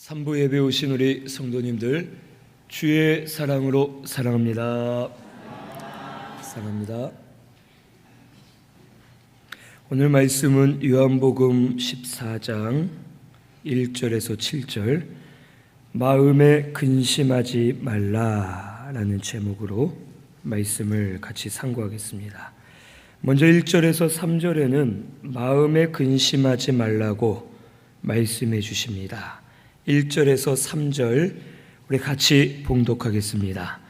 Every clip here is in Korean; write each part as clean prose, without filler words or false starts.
3부 예배 오신 우리 성도님들 주의 사랑으로 사랑합니다. 사랑합니다. 오늘 말씀은 요한복음 14장 1절에서 7절 마음에 근심하지 말라라는 제목으로 말씀을 같이 상고하겠습니다. 먼저 1절에서 3절에는 마음에 근심하지 말라고 말씀해 주십니다. 1절에서 3절 우리 같이 봉독하겠습니다.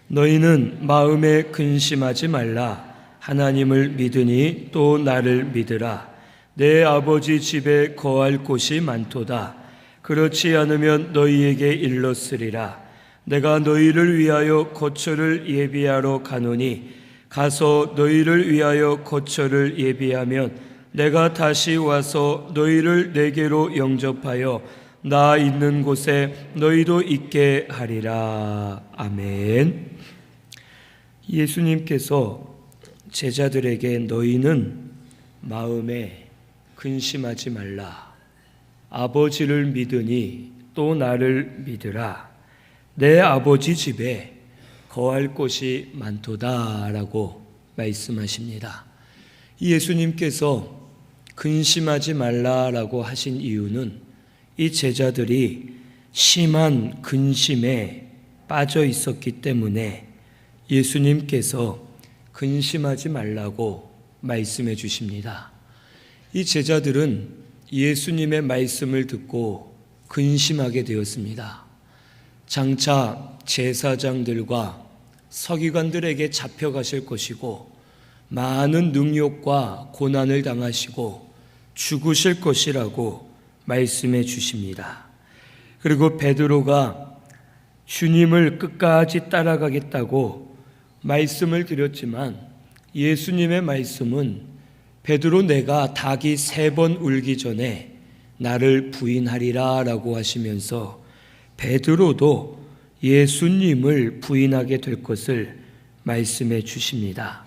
너희는 마음에 근심하지 말라. 하나님을 믿으니 또 나를 믿으라. 내 아버지 집에 거할 곳이 많도다. 그렇지 않으면 너희에게 일렀으리라. 내가 너희를 위하여 거처를 예비하러 가노니 가서 너희를 위하여 거처를 예비하면 내가 다시 와서 너희를 내게로 영접하여 나 있는 곳에 너희도 있게 하리라. 아멘. 예수님께서 제자들에게 너희는 마음에 근심하지 말라. 아버지를 믿으니 또 나를 믿으라. 내 아버지 집에 거할 곳이 많도다라고 말씀하십니다. 예수님께서 근심하지 말라라고 하신 이유는 이 제자들이 심한 근심에 빠져 있었기 때문에 예수님께서 근심하지 말라고 말씀해 주십니다. 이 제자들은 예수님의 말씀을 듣고 근심하게 되었습니다. 장차 제사장들과 서기관들에게 잡혀가실 것이고 많은 능욕과 고난을 당하시고 죽으실 것이라고 말씀해 주십니다. 그리고 베드로가 주님을 끝까지 따라가겠다고 말씀을 드렸지만 예수님의 말씀은 베드로 내가 닭이 3번 울기 전에 나를 부인하리라 라고 하시면서 베드로도 예수님을 부인하게 될 것을 말씀해 주십니다.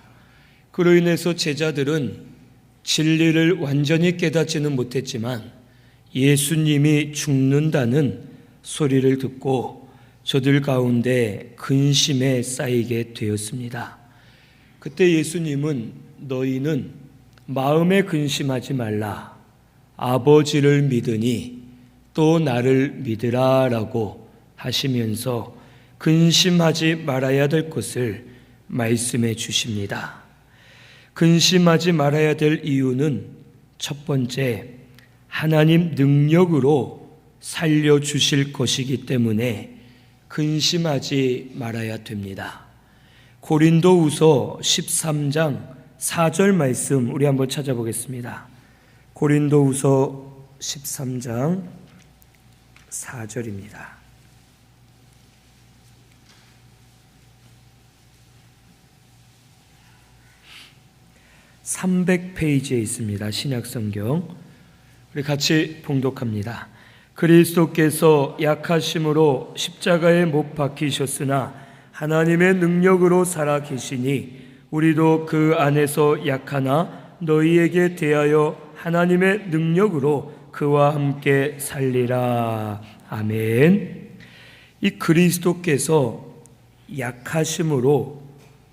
그로 인해서 제자들은 진리를 완전히 깨닫지는 못했지만 예수님이 죽는다는 소리를 듣고 저들 가운데 근심에 쌓이게 되었습니다. 그때 예수님은 너희는 마음에 근심하지 말라. 아버지를 믿으니 또 나를 믿으라 라고 하시면서 근심하지 말아야 될 것을 말씀해 주십니다. 근심하지 말아야 될 이유는 첫 번째, 하나님 능력으로 살려주실 것이기 때문에 근심하지 말아야 됩니다. 고린도후서 13장 4절 말씀 우리 한번 찾아보겠습니다. 고린도후서 13장 4절입니다. (300페이지에) 있습니다. 신약성경 우리 같이 봉독합니다. 그리스도께서 약하심으로 십자가에 못 박히셨으나 하나님의 능력으로 살아 계시니 우리도 그 안에서 약하나 너희에게 대하여 하나님의 능력으로 그와 함께 살리라. 아멘. 이 그리스도께서 약하심으로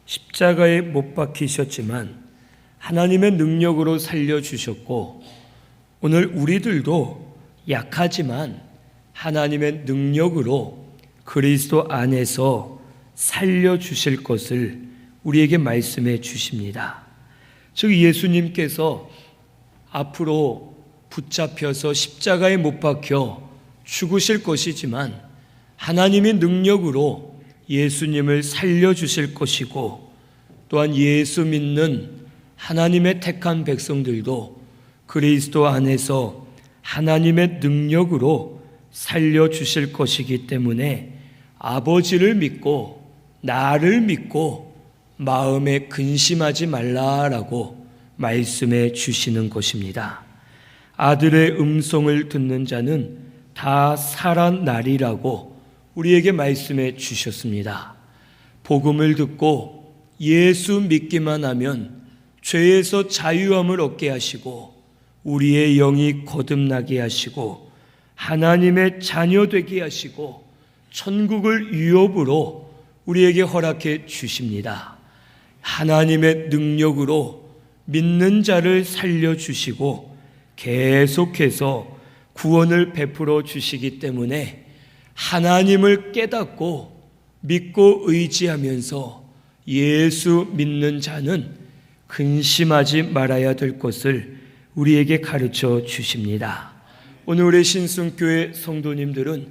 십자가에 못 박히셨지만 하나님의 능력으로 살려주셨고 오늘 우리들도 약하지만 하나님의 능력으로 그리스도 안에서 살려주실 것을 우리에게 말씀해 주십니다. 즉 예수님께서 앞으로 붙잡혀서 십자가에 못 박혀 죽으실 것이지만 하나님의 능력으로 예수님을 살려주실 것이고 또한 예수 믿는 하나님의 택한 백성들도 그리스도 안에서 하나님의 능력으로 살려주실 것이기 때문에 아버지를 믿고 나를 믿고 마음에 근심하지 말라라고 말씀해 주시는 것입니다. 아들의 음성을 듣는 자는 다 살아나리라고 우리에게 말씀해 주셨습니다. 복음을 듣고 예수 믿기만 하면 죄에서 자유함을 얻게 하시고 우리의 영이 거듭나게 하시고 하나님의 자녀 되게 하시고 천국을 유업으로 우리에게 허락해 주십니다. 하나님의 능력으로 믿는 자를 살려주시고 계속해서 구원을 베풀어 주시기 때문에 하나님을 깨닫고 믿고 의지하면서 예수 믿는 자는 근심하지 말아야 될 것을 우리에게 가르쳐 주십니다. 오늘 우리 신순교회 성도님들은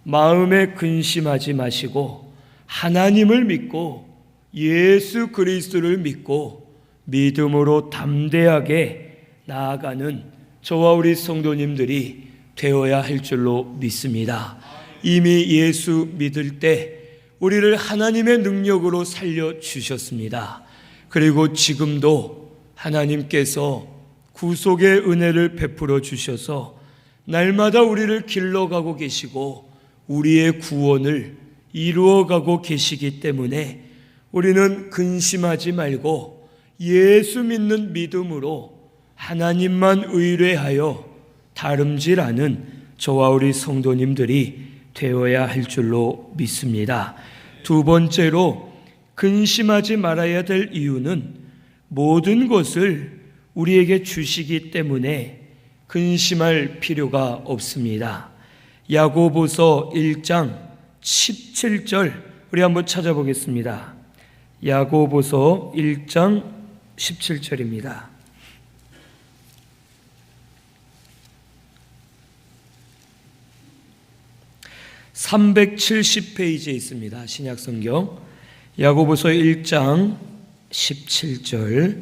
마음에 근심하지 마시고 하나님을 믿고 예수 그리스도를 믿고 믿음으로 담대하게 나아가는 저와 우리 성도님들이 되어야 할 줄로 믿습니다. 이미 예수 믿을 때 우리를 하나님의 능력으로 살려주셨습니다. 그리고 지금도 하나님께서 구속의 은혜를 베풀어 주셔서 날마다 우리를 길러가고 계시고 우리의 구원을 이루어가고 계시기 때문에 우리는 근심하지 말고 예수 믿는 믿음으로 하나님만 의뢰하여 다름질하는 저와 우리 성도님들이 되어야 할 줄로 믿습니다. 두 번째로 근심하지 말아야 될 이유는 모든 것을 우리에게 주시기 때문에 근심할 필요가 없습니다. 야고보서 1장 17절 우리 한번 찾아보겠습니다. 야고보서 1장 17절입니다. 370페이지에 있습니다. 신약성경 야고보서 1장 17절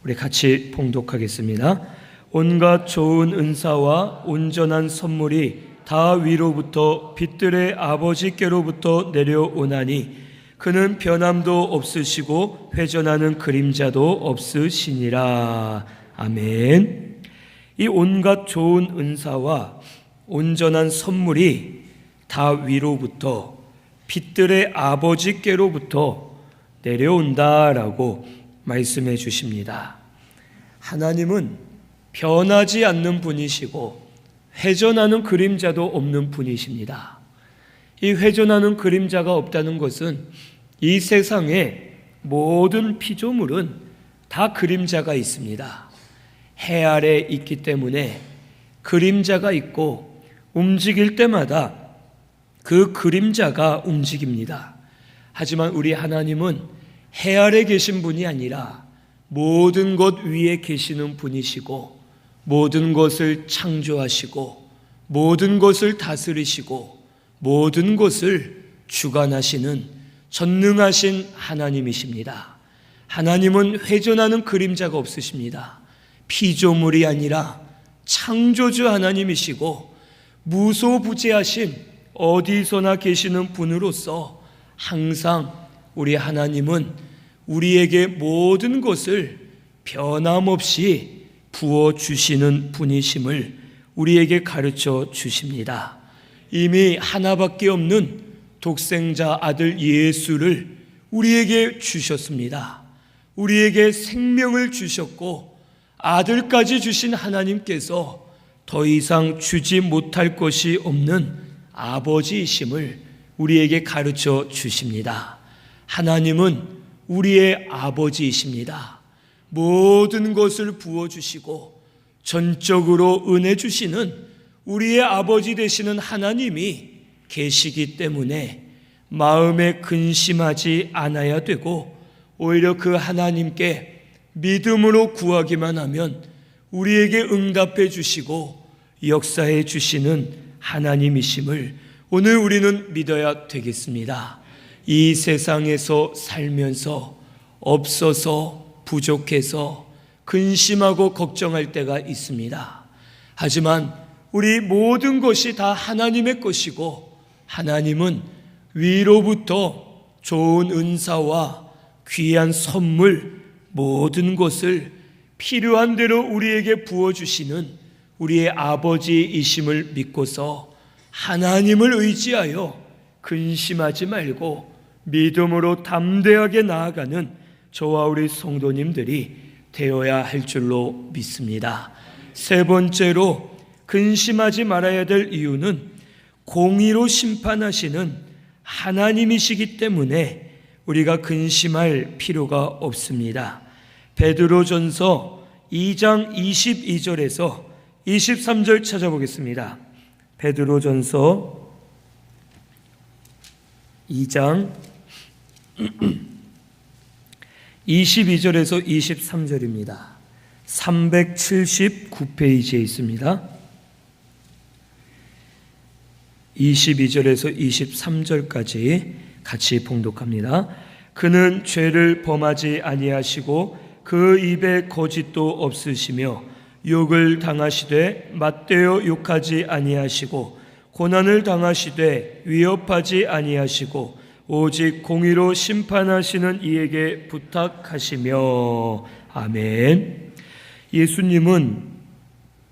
우리 같이 봉독하겠습니다. 온갖 좋은 은사와 온전한 선물이 다 위로부터 빛들의 아버지께로부터 내려오나니 그는 변함도 없으시고 회전하는 그림자도 없으시니라. 아멘. 이 온갖 좋은 은사와 온전한 선물이 다 위로부터 빛들의 아버지께로부터 내려온다라고 말씀해 주십니다. 하나님은 변하지 않는 분이시고 회전하는 그림자도 없는 분이십니다. 이 회전하는 그림자가 없다는 것은 이 세상의 모든 피조물은 다 그림자가 있습니다. 해 아래 있기 때문에 그림자가 있고 움직일 때마다 그 그림자가 움직입니다. 하지만 우리 하나님은 해 아래 계신 분이 아니라 모든 것 위에 계시는 분이시고 모든 것을 창조하시고 모든 것을 다스리시고 모든 것을 주관하시는 전능하신 하나님이십니다. 하나님은 회전하는 그림자가 없으십니다. 피조물이 아니라 창조주 하나님이시고 무소부재하신 어디서나 계시는 분으로서 항상 우리 하나님은 우리에게 모든 것을 변함없이 부어주시는 분이심을 우리에게 가르쳐 주십니다. 이미 하나밖에 없는 독생자 아들 예수를 우리에게 주셨습니다. 우리에게 생명을 주셨고 아들까지 주신 하나님께서 더 이상 주지 못할 것이 없는 아버지이심을 우리에게 가르쳐 주십니다. 하나님은 우리의 아버지이십니다. 모든 것을 부어주시고 전적으로 은혜 주시는 우리의 아버지 되시는 하나님이 계시기 때문에 마음에 근심하지 않아야 되고 오히려 그 하나님께 믿음으로 구하기만 하면 우리에게 응답해 주시고 역사해 주시는 하나님이심을 오늘 우리는 믿어야 되겠습니다. 이 세상에서 살면서 없어서 부족해서 근심하고 걱정할 때가 있습니다. 하지만 우리 모든 것이 다 하나님의 것이고 하나님은 위로부터 좋은 은사와 귀한 선물 모든 것을 필요한 대로 우리에게 부어주시는 우리의 아버지이심을 믿고서 하나님을 의지하여 근심하지 말고 믿음으로 담대하게 나아가는 저와 우리 성도님들이 되어야 할 줄로 믿습니다. 세 번째로 근심하지 말아야 될 이유는 공의로 심판하시는 하나님이시기 때문에 우리가 근심할 필요가 없습니다. 베드로전서 2장 22절에서 23절 찾아보겠습니다. 베드로전서 2장 22절에서 23절입니다. 379페이지에 있습니다. 22절에서 23절까지 같이 봉독합니다. 그는 죄를 범하지 아니하시고 그 입에 거짓도 없으시며 욕을 당하시되 맞대어 욕하지 아니하시고 고난을 당하시되 위협하지 아니하시고 오직 공의로 심판하시는 이에게 부탁하시며. 아멘. 예수님은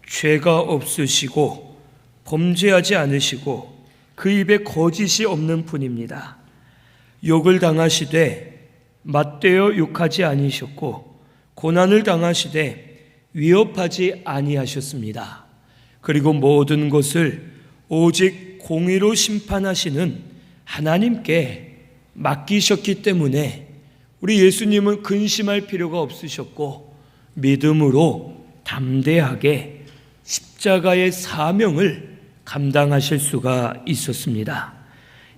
죄가 없으시고 범죄하지 않으시고 그 입에 거짓이 없는 분입니다. 욕을 당하시되 맞대어 욕하지 아니셨고 고난을 당하시되 위협하지 아니하셨습니다. 그리고 모든 것을 오직 공의로 심판하시는 하나님께 맡기셨기 때문에 우리 예수님은 근심할 필요가 없으셨고 믿음으로 담대하게 십자가의 사명을 감당하실 수가 있었습니다.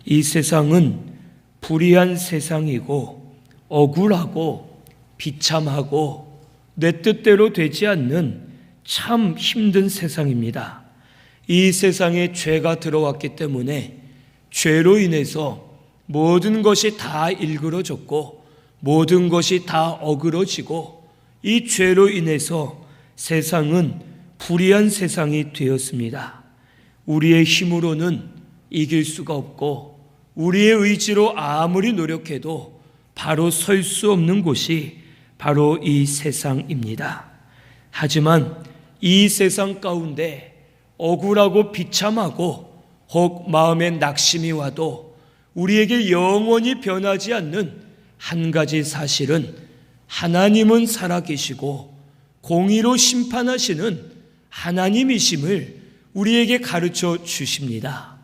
이 세상은 불의한 세상이고 억울하고 비참하고 내 뜻대로 되지 않는 참 힘든 세상입니다. 이 세상에 죄가 들어왔기 때문에 죄로 인해서 모든 것이 다 일그러졌고 모든 것이 다 어그러지고 이 죄로 인해서 세상은 불의한 세상이 되었습니다. 우리의 힘으로는 이길 수가 없고 우리의 의지로 아무리 노력해도 바로 설 수 없는 곳이 바로 이 세상입니다. 하지만 이 세상 가운데 억울하고 비참하고 혹 마음에 낙심이 와도 우리에게 영원히 변하지 않는 한 가지 사실은 하나님은 살아계시고 공의로 심판하시는 하나님이심을 우리에게 가르쳐 주십니다.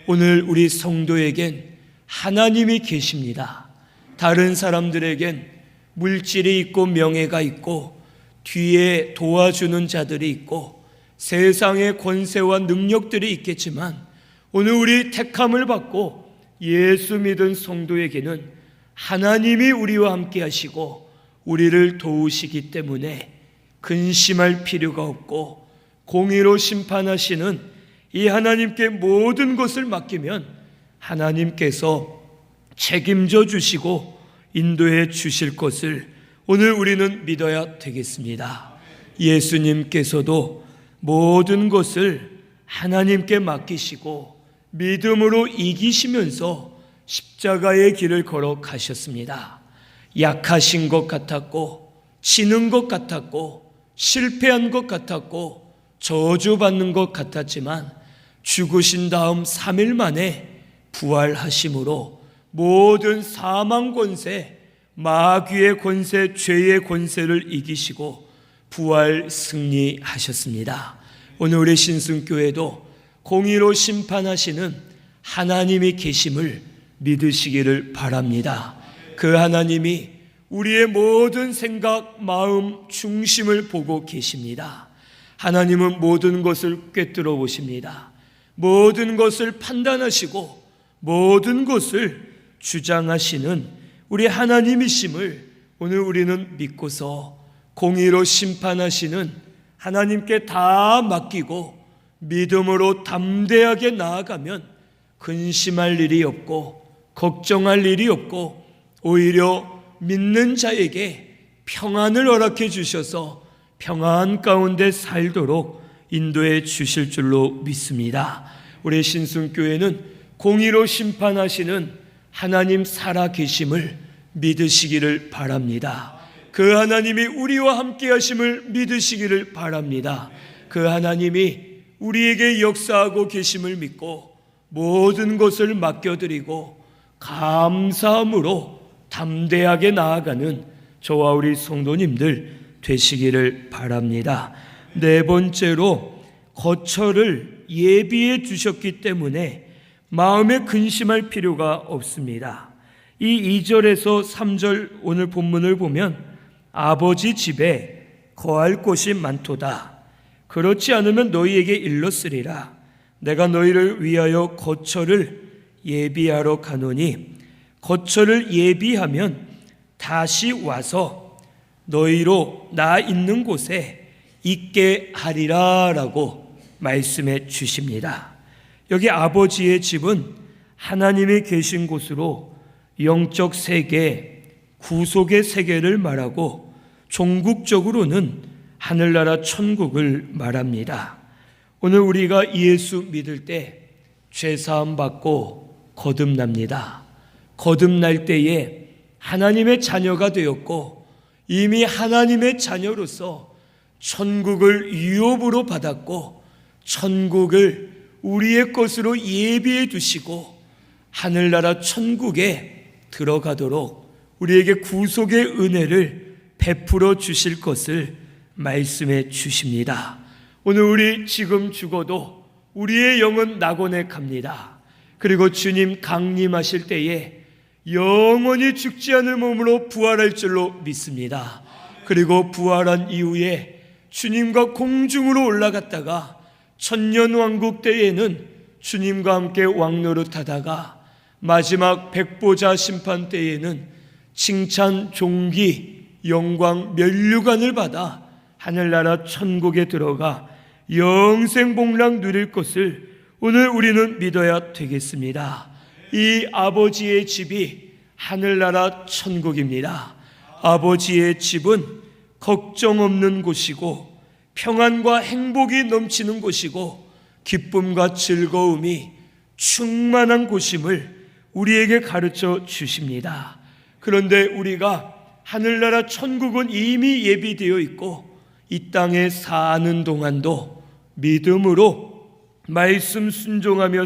오늘 우리 성도에겐 하나님이 계십니다. 다른 사람들에겐 물질이 있고 명예가 있고 뒤에 도와주는 자들이 있고 세상의 권세와 능력들이 있겠지만 오늘 우리 택함을 받고 예수 믿은 성도에게는 하나님이 우리와 함께 하시고 우리를 도우시기 때문에 근심할 필요가 없고 공의로 심판하시는 이 하나님께 모든 것을 맡기면 하나님께서 책임져 주시고 인도해 주실 것을 오늘 우리는 믿어야 되겠습니다. 예수님께서도 모든 것을 하나님께 맡기시고 믿음으로 이기시면서 십자가의 길을 걸어 가셨습니다. 약하신 것 같았고 지는 것 같았고 실패한 것 같았고 저주받는 것 같았지만 죽으신 다음 3일 만에 부활하심으로 모든 사망 권세, 마귀의 권세, 죄의 권세를 이기시고 부활 승리하셨습니다. 오늘 우리 신승교회도 공의로 심판하시는 하나님이 계심을 믿으시기를 바랍니다. 그 하나님이 우리의 모든 생각, 마음, 중심을 보고 계십니다. 하나님은 모든 것을 꿰뚫어 보십니다. 모든 것을 판단하시고 모든 것을 주장하시는 우리 하나님이심을 오늘 우리는 믿고서 공의로 심판하시는 하나님께 다 맡기고 믿음으로 담대하게 나아가면 근심할 일이 없고 걱정할 일이 없고 오히려 믿는 자에게 평안을 허락해 주셔서 평안 가운데 살도록 인도해 주실 줄로 믿습니다. 우리 신승교회는 공의로 심판하시는 하나님 살아계심을 믿으시기를 바랍니다. 그 하나님이 우리와 함께 하심을 믿으시기를 바랍니다. 그 하나님이 우리에게 역사하고 계심을 믿고 모든 것을 맡겨드리고 감사함으로 담대하게 나아가는 저와 우리 성도님들 되시기를 바랍니다. 네 번째로 거처를 예비해 주셨기 때문에 마음에 근심할 필요가 없습니다. 이 2절에서 3절 오늘 본문을 보면 아버지 집에 거할 곳이 많도다. 그렇지 않으면 너희에게 일렀으리라. 내가 너희를 위하여 거처를 예비하러 가노니 거처를 예비하면 다시 와서 너희로 나 있는 곳에 있게 하리라 라고 말씀해 주십니다. 여기 아버지의 집은 하나님이 계신 곳으로 영적 세계, 구속의 세계를 말하고 종국적으로는 하늘나라 천국을 말합니다. 오늘 우리가 예수 믿을 때 죄사함 받고 거듭납니다. 거듭날 때에 하나님의 자녀가 되었고 이미 하나님의 자녀로서 천국을 유업으로 받았고 천국을 우리의 것으로 예비해 두시고 하늘나라 천국에 들어가도록 우리에게 구속의 은혜를 베풀어 주실 것을 말씀해 주십니다. 오늘 우리 지금 죽어도 우리의 영은 낙원에 갑니다. 그리고 주님 강림하실 때에 영원히 죽지 않을 몸으로 부활할 줄로 믿습니다. 그리고 부활한 이후에 주님과 공중으로 올라갔다가 천년왕국 때에는 주님과 함께 왕노릇하다가 마지막 백보자 심판 때에는 칭찬, 존귀, 영광, 면류관을 받아 하늘나라 천국에 들어가 영생복락 누릴 것을 오늘 우리는 믿어야 되겠습니다. 이 아버지의 집이 하늘나라 천국입니다. 아버지의 집은 걱정 없는 곳이고 평안과 행복이 넘치는 곳이고 기쁨과 즐거움이 충만한 곳임을 우리에게 가르쳐 주십니다. 그런데 우리가 하늘나라 천국은 이미 예비되어 있고 이 땅에 사는 동안도 믿음으로 말씀 순종하며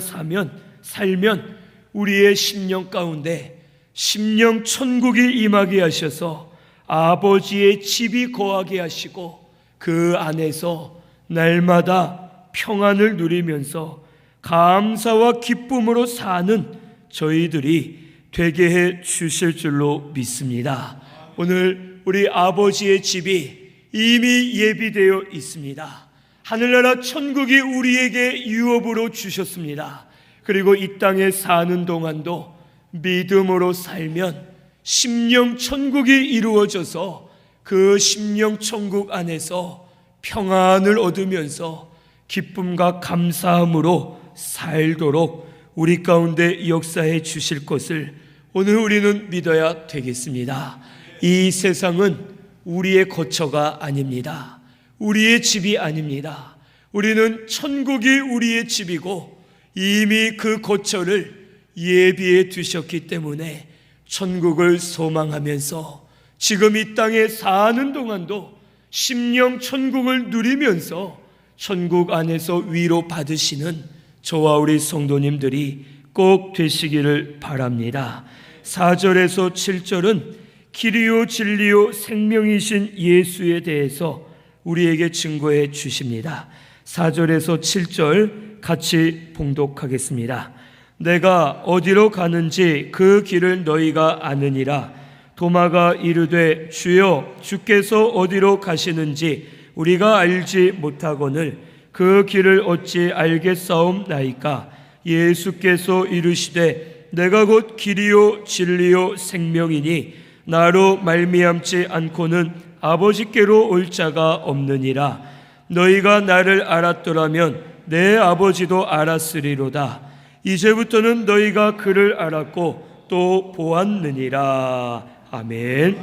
살면 우리의 심령 가운데 심령 천국이 임하게 하셔서 아버지의 집이 거하게 하시고 그 안에서 날마다 평안을 누리면서 감사와 기쁨으로 사는 저희들이 되게 해 주실 줄로 믿습니다. 오늘 우리 아버지의 집이 이미 예비되어 있습니다. 하늘나라 천국이 우리에게 유업으로 주셨습니다. 그리고 이 땅에 사는 동안도 믿음으로 살면 심령 천국이 이루어져서 그 심령 천국 안에서 평안을 얻으면서 기쁨과 감사함으로 살도록 우리 가운데 역사해 주실 것을 오늘 우리는 믿어야 되겠습니다. 이 세상은 우리의 거처가 아닙니다. 우리의 집이 아닙니다. 우리는 천국이 우리의 집이고 이미 그 거처를 예비해 두셨기 때문에 천국을 소망하면서 지금 이 땅에 사는 동안도 심령 천국을 누리면서 천국 안에서 위로 받으시는 저와 우리 성도님들이 꼭 되시기를 바랍니다. 4절에서 7절은 길이요 진리요 생명이신 예수에 대해서 우리에게 증거해 주십니다. 4절에서 7절 같이 봉독하겠습니다. 내가 어디로 가는지 그 길을 너희가 아느니라. 도마가 이르되 주여 주께서 어디로 가시는지 우리가 알지 못하거늘 그 길을 어찌 알겠사옵나이까. 예수께서 이르시되 내가 곧 길이요 진리요 생명이니 나로 말미암지 않고는 아버지께로 올 자가 없느니라. 너희가 나를 알았더라면 내 아버지도 알았으리로다. 이제부터는 너희가 그를 알았고 또 보았느니라. 아멘.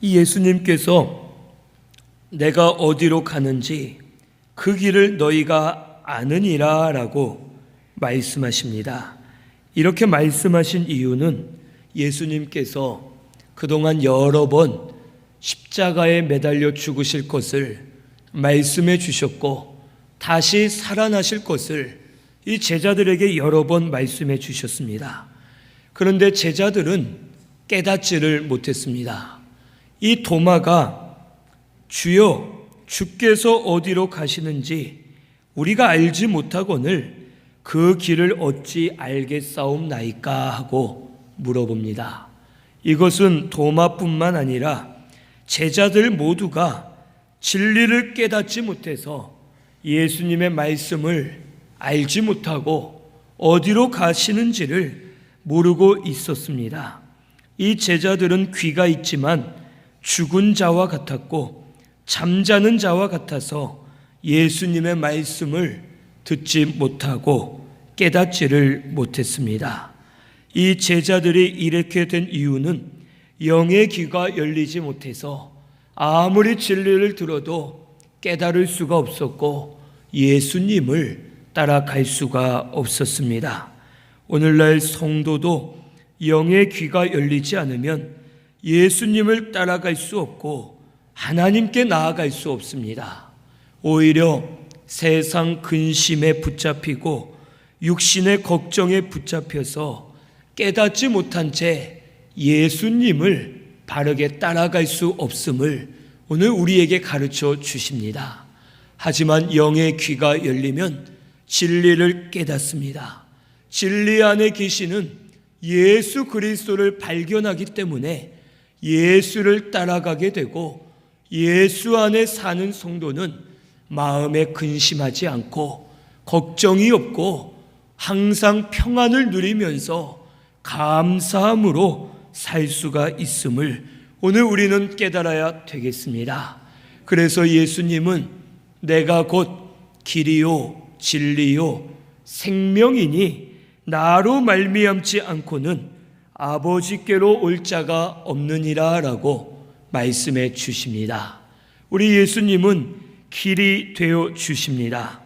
이 예수님께서 내가 어디로 가는지 그 길을 너희가 아느니라 라고 말씀하십니다. 이렇게 말씀하신 이유는 예수님께서 그동안 여러 번 십자가에 매달려 죽으실 것을 말씀해 주셨고 다시 살아나실 것을 이 제자들에게 여러 번 말씀해 주셨습니다. 그런데 제자들은 깨닫지를 못했습니다. 이 도마가 주여 주께서 어디로 가시는지 우리가 알지 못하거늘 그 길을 어찌 알겠사옵나이까 하고 물어봅니다. 이것은 도마뿐만 아니라 제자들 모두가 진리를 깨닫지 못해서 예수님의 말씀을 알지 못하고 어디로 가시는지를 모르고 있었습니다. 이 제자들은 귀가 있지만 죽은 자와 같았고 잠자는 자와 같아서 예수님의 말씀을 듣지 못하고 깨닫지를 못했습니다. 이 제자들이 이렇게 된 이유는 영의 귀가 열리지 못해서 아무리 진리를 들어도 깨달을 수가 없었고 예수님을 따라갈 수가 없었습니다. 오늘날 성도도 영의 귀가 열리지 않으면 예수님을 따라갈 수 없고 하나님께 나아갈 수 없습니다. 오히려 세상 근심에 붙잡히고 육신의 걱정에 붙잡혀서 깨닫지 못한 채 예수님을 바르게 따라갈 수 없음을 오늘 우리에게 가르쳐 주십니다. 하지만 영의 귀가 열리면 진리를 깨닫습니다. 진리 안에 계시는 예수 그리스도를 발견하기 때문에 예수를 따라가게 되고 예수 안에 사는 성도는 마음에 근심하지 않고 걱정이 없고 항상 평안을 누리면서 감사함으로 살 수가 있음을 오늘 우리는 깨달아야 되겠습니다. 그래서 예수님은 내가 곧 길이요 진리요 생명이니 나로 말미암지 않고는 아버지께로 올 자가 없느니라 라고 말씀해 주십니다. 우리 예수님은 길이 되어 주십니다.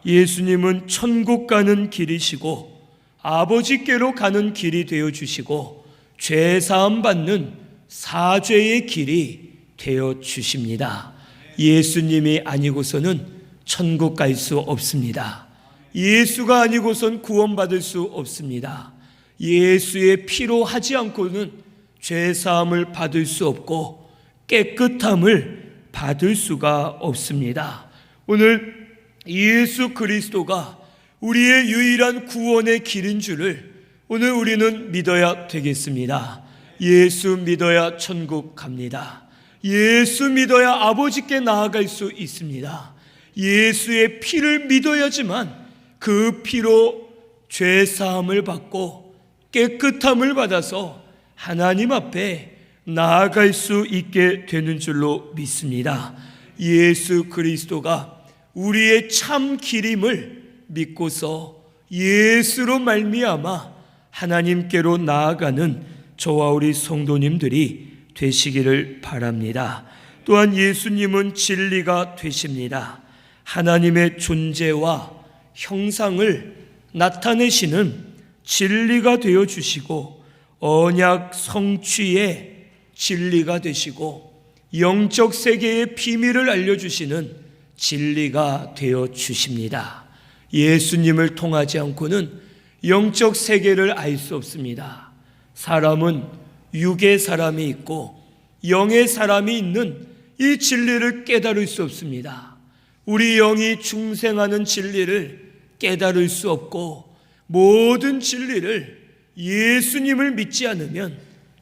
예수님은 천국 가는 길이시고 아버지께로 가는 길이 되어 주시고 죄사함 받는 사죄의 길이 되어 주십니다. 예수님이 아니고서는 천국 갈 수 없습니다. 예수가 아니고선 구원받을 수 없습니다. 예수의 피로 하지 않고는 죄사함을 받을 수 없고 깨끗함을 받을 수가 없습니다. 오늘 예수 그리스도가 우리의 유일한 구원의 길인 줄을 오늘 우리는 믿어야 되겠습니다. 예수 믿어야 천국 갑니다. 예수 믿어야 아버지께 나아갈 수 있습니다. 예수의 피를 믿어야지만 그 피로 죄사함을 받고 깨끗함을 받아서 하나님 앞에 나아갈 수 있게 되는 줄로 믿습니다. 예수 그리스도가 우리의 참 길임을 믿고서 예수로 말미암아 하나님께로 나아가는 저와 우리 성도님들이 되시기를 바랍니다. 또한 예수님은 진리가 되십니다. 하나님의 존재와 형상을 나타내시는 진리가 되어 주시고 언약 성취의 진리가 되시고 영적 세계의 비밀을 알려주시는 진리가 되어 주십니다. 예수님을 통하지 않고는 영적 세계를 알 수 없습니다. 사람은 육의 사람이 있고 영의 사람이 있는 이 진리를 깨달을 수 없습니다. 우리 영이 중생하는 진리를 깨달을 수 없고 모든 진리를 예수님을 믿지 않으면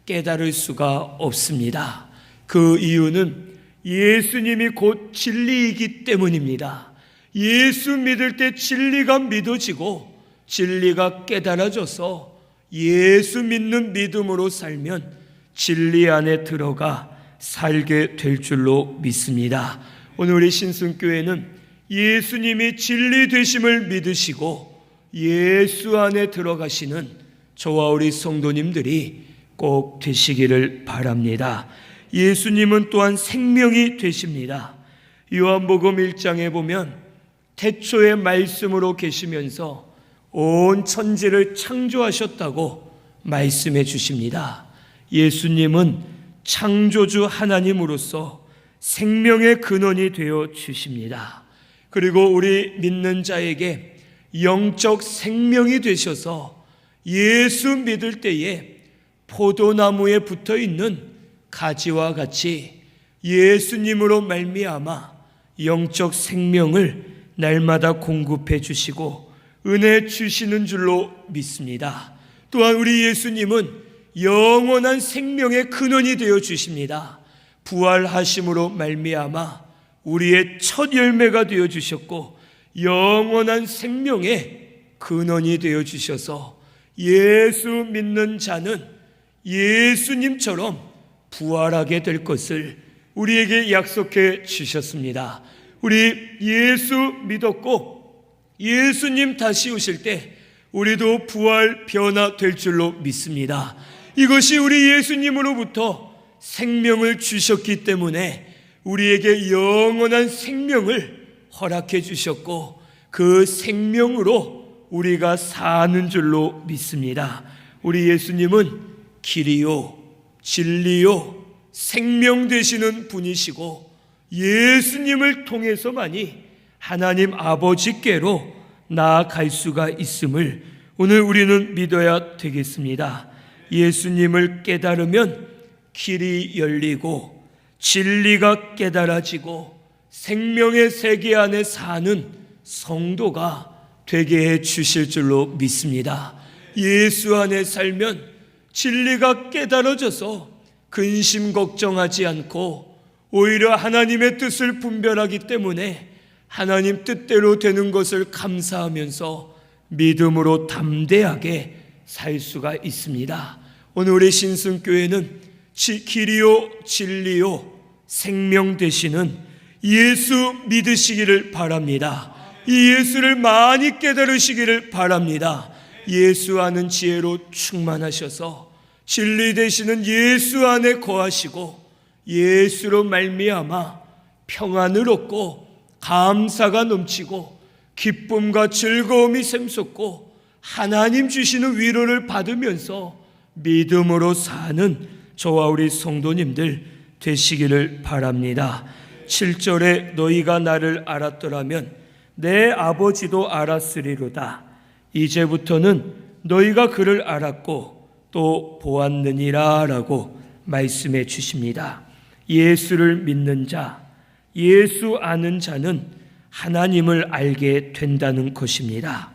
깨달을 수가 없습니다. 그 이유는 예수님이 곧 진리이기 때문입니다. 예수 믿을 때 진리가 믿어지고 진리가 깨달아져서 예수 믿는 믿음으로 살면 진리 안에 들어가 살게 될 줄로 믿습니다. 오늘 우리 신승교회는 예수님이 진리 되심을 믿으시고 예수 안에 들어가시는 저와 우리 성도님들이 꼭 되시기를 바랍니다. 예수님은 또한 생명이 되십니다. 요한복음 1장에 보면 태초의 말씀으로 계시면서 온 천지를 창조하셨다고 말씀해 주십니다. 예수님은 창조주 하나님으로서 생명의 근원이 되어 주십니다. 그리고 우리 믿는 자에게 영적 생명이 되셔서 예수 믿을 때에 포도나무에 붙어 있는 가지와 같이 예수님으로 말미암아 영적 생명을 날마다 공급해 주시고 은혜 주시는 줄로 믿습니다. 또한 우리 예수님은 영원한 생명의 근원이 되어 주십니다. 부활하심으로 말미암아 우리의 첫 열매가 되어 주셨고 영원한 생명의 근원이 되어 주셔서 예수 믿는 자는 예수님처럼 부활하게 될 것을 우리에게 약속해 주셨습니다. 우리 예수 믿었고 예수님 다시 오실 때 우리도 부활 변화될 줄로 믿습니다. 이것이 우리 예수님으로부터 생명을 주셨기 때문에 우리에게 영원한 생명을 허락해 주셨고 그 생명으로 우리가 사는 줄로 믿습니다. 우리 예수님은 길이요 진리요 생명 되시는 분이시고 예수님을 통해서만이 하나님 아버지께로 나아갈 수가 있음을 오늘 우리는 믿어야 되겠습니다. 예수님을 깨달으면 길이 열리고 진리가 깨달아지고 생명의 세계 안에 사는 성도가 되게 해 주실 줄로 믿습니다. 예수 안에 살면 진리가 깨달아져서 근심 걱정하지 않고 오히려 하나님의 뜻을 분별하기 때문에 하나님 뜻대로 되는 것을 감사하면서 믿음으로 담대하게 살 수가 있습니다. 오늘 우리 신승교회는 길이요 진리요 생명 되시는 예수 믿으시기를 바랍니다. 이 예수를 많이 깨달으시기를 바랍니다. 예수 아는 지혜로 충만하셔서 진리 되시는 예수 안에 거하시고 예수로 말미암아 평안을 얻고 감사가 넘치고 기쁨과 즐거움이 샘솟고 하나님 주시는 위로를 받으면서 믿음으로 사는 저와 우리 성도님들 되시기를 바랍니다. 7절에 너희가 나를 알았더라면 내 아버지도 알았으리로다. 이제부터는 너희가 그를 알았고 또 보았느니라 라고 말씀해 주십니다. 예수를 믿는 자, 예수 아는 자는 하나님을 알게 된다는 것입니다.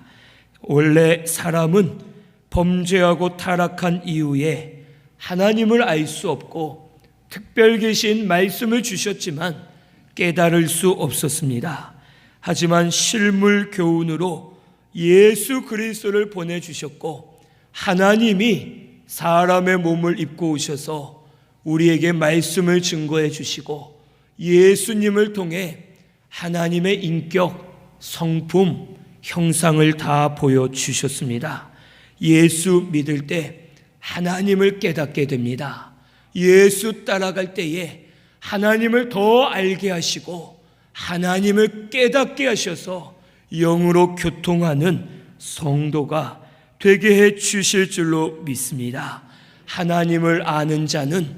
원래 사람은 범죄하고 타락한 이후에 하나님을 알 수 없고 특별 계신 말씀을 주셨지만 깨달을 수 없었습니다. 하지만 실물 교훈으로 예수 그리스도를 보내주셨고 하나님이 사람의 몸을 입고 오셔서 우리에게 말씀을 증거해 주시고 예수님을 통해 하나님의 인격, 성품, 형상을 다 보여주셨습니다. 예수 믿을 때 하나님을 깨닫게 됩니다. 예수 따라갈 때에 하나님을 더 알게 하시고 하나님을 깨닫게 하셔서 영으로 교통하는 성도가 되게 해 주실 줄로 믿습니다. 하나님을 아는 자는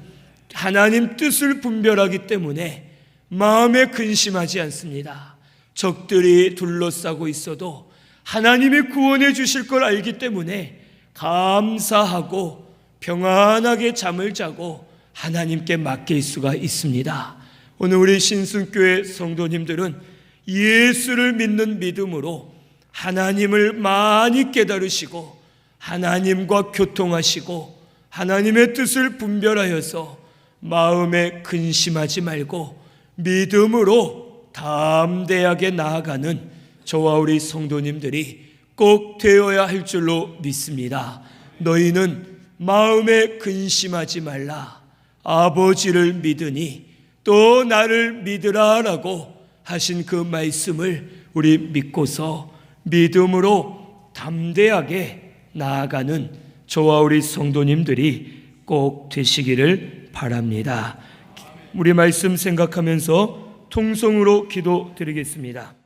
하나님 뜻을 분별하기 때문에 마음에 근심하지 않습니다. 적들이 둘러싸고 있어도 하나님이 구원해 주실 걸 알기 때문에 감사하고 평안하게 잠을 자고 하나님께 맡길 수가 있습니다. 오늘 우리 신승교회 성도님들은 예수를 믿는 믿음으로 하나님을 많이 깨달으시고 하나님과 교통하시고 하나님의 뜻을 분별하여서 마음에 근심하지 말고 믿음으로 담대하게 나아가는 저와 우리 성도님들이 꼭 되어야 할 줄로 믿습니다. 너희는 마음에 근심하지 말라. 아버지를 믿으니 또 나를 믿으라 라고 하신 그 말씀을 우리 믿고서 믿음으로 담대하게 나아가는 저와 우리 성도님들이 꼭 되시기를 바랍니다. 우리 말씀 생각하면서 통성으로 기도드리겠습니다.